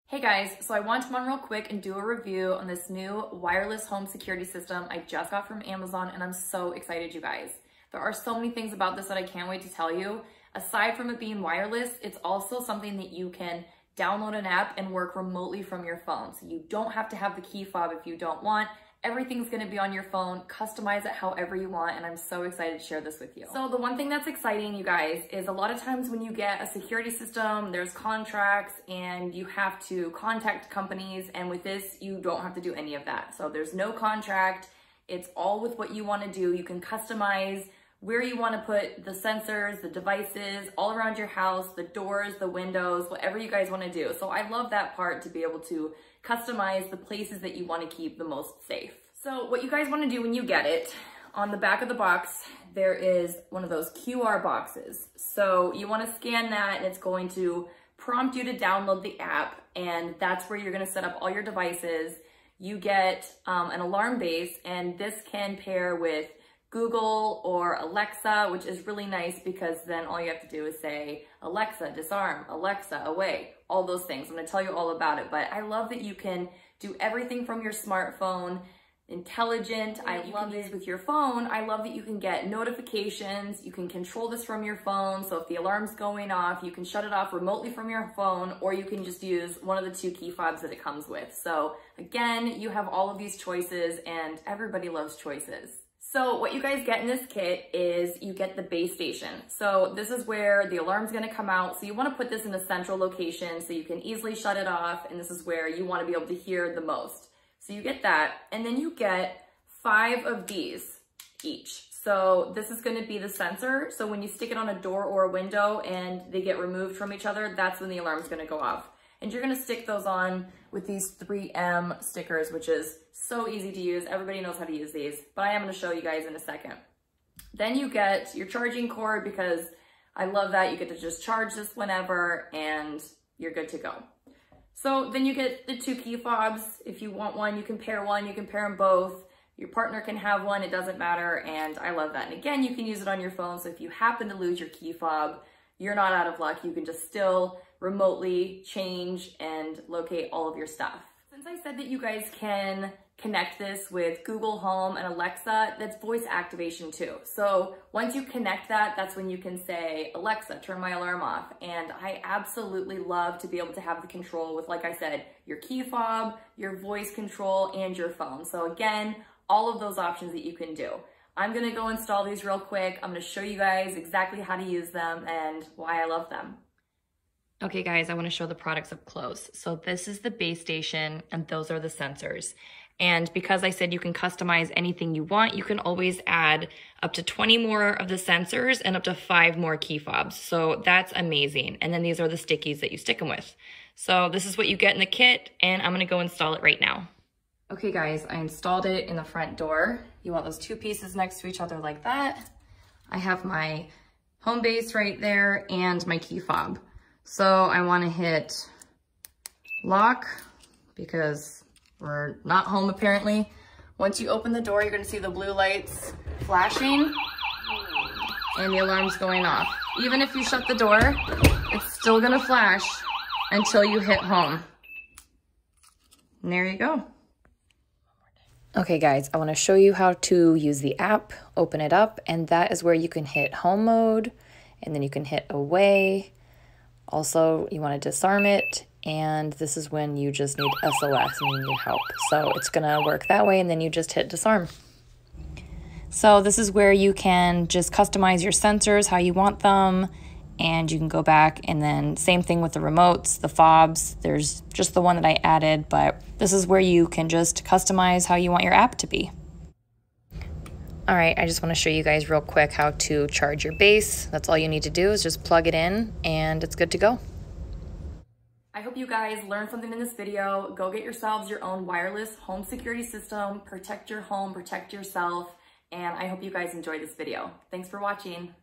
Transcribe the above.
Hey guys, so I want to come on real quick and do a review on this new wireless home security system I just got from Amazon, and I'm so excited, you guys. There are so many things about this that I can't wait to tell you. Aside from it being wireless, it's also something that you can download an app and work remotely from your phone. So you don't have to have the key fob if you don't want. Everything's gonna be on your phone, customize it however you want, and I'm so excited to share this with you. So the one thing that's exciting, you guys, is a lot of times when you get a security system, there's contracts and you have to contact companies, and with this, you don't have to do any of that. So there's no contract, it's all with what you wanna do. You can customize where you wanna put the sensors, the devices, all around your house, the doors, the windows, whatever you guys wanna do. So I love that part, to be able to customize the places that you want to keep the most safe. So what you guys want to do when you get it, on the back of the box, there is one of those QR boxes. So you want to scan that and it's going to prompt you to download the app, and that's where you're going to set up all your devices. You get an alarm base, and this can pair with Google or Alexa, which is really nice because then all you have to do is say, Alexa, disarm, Alexa, away, all those things. I'm gonna tell you all about it, but I love that you can do everything from your smartphone, intelligent. I love these with your phone. I love that you can get notifications. You can control this from your phone. So if the alarm's going off, you can shut it off remotely from your phone, or you can just use one of the two key fobs that it comes with. So again, you have all of these choices, and everybody loves choices. So what you guys get in this kit is you get the base station. So this is where the alarm's gonna come out. So you wanna put this in a central location so you can easily shut it off, and this is where you wanna be able to hear the most. So you get that, and then you get 5 of these each. So this is gonna be the sensor. So when you stick it on a door or a window and they get removed from each other, that's when the alarm's gonna go off. And you're gonna stick those on with these 3M stickers, which is so easy to use. Everybody knows how to use these, but I am gonna show you guys in a second. Then you get your charging cord, because I love that. You get to just charge this whenever and you're good to go. So then you get the 2 key fobs. If you want one, you can pair them both. Your partner can have one, it doesn't matter, and I love that. And again, you can use it on your phone, so if you happen to lose your key fob, you're not out of luck. You can just still remotely change and locate all of your stuff. Since I said that you guys can connect this with Google Home and Alexa, that's voice activation too. So once you connect that, that's when you can say, Alexa, turn my alarm off. And I absolutely love to be able to have the control with, like I said, your key fob, your voice control, and your phone. So again, all of those options that you can do. I'm gonna go install these real quick. I'm gonna show you guys exactly how to use them and why I love them. Okay guys, I wanna show the products up close. So this is the base station and those are the sensors. And because I said you can customize anything you want, you can always add up to 20 more of the sensors and up to 5 more key fobs. So that's amazing. And then these are the stickies that you stick them with. So this is what you get in the kit, and I'm gonna go install it right now. Okay guys, I installed it in the front door. You want those 2 pieces next to each other like that. I have my home base right there and my key fob. So I wanna hit lock because we're not home apparently. Once you open the door, you're gonna see the blue lights flashing and the alarm's going off. Even if you shut the door, it's still gonna flash until you hit home. And there you go. Okay guys, I wanna show you how to use the app, open it up, and that is where you can hit home mode, and then you can hit away. Also, you wanna disarm it, and this is when you just need SOS and you need help. So it's gonna work that way, and then you just hit disarm. So this is where you can just customize your sensors, how you want them, and you can go back, and then same thing with the remotes, the fobs. There's just the one that I added, but this is where you can just customize how you want your app to be. All right, I just wanna show you guys real quick how to charge your base. That's all you need to do is just plug it in and it's good to go. I hope you guys learned something in this video. Go get yourselves your own wireless home security system, protect your home, protect yourself, and I hope you guys enjoyed this video. Thanks for watching.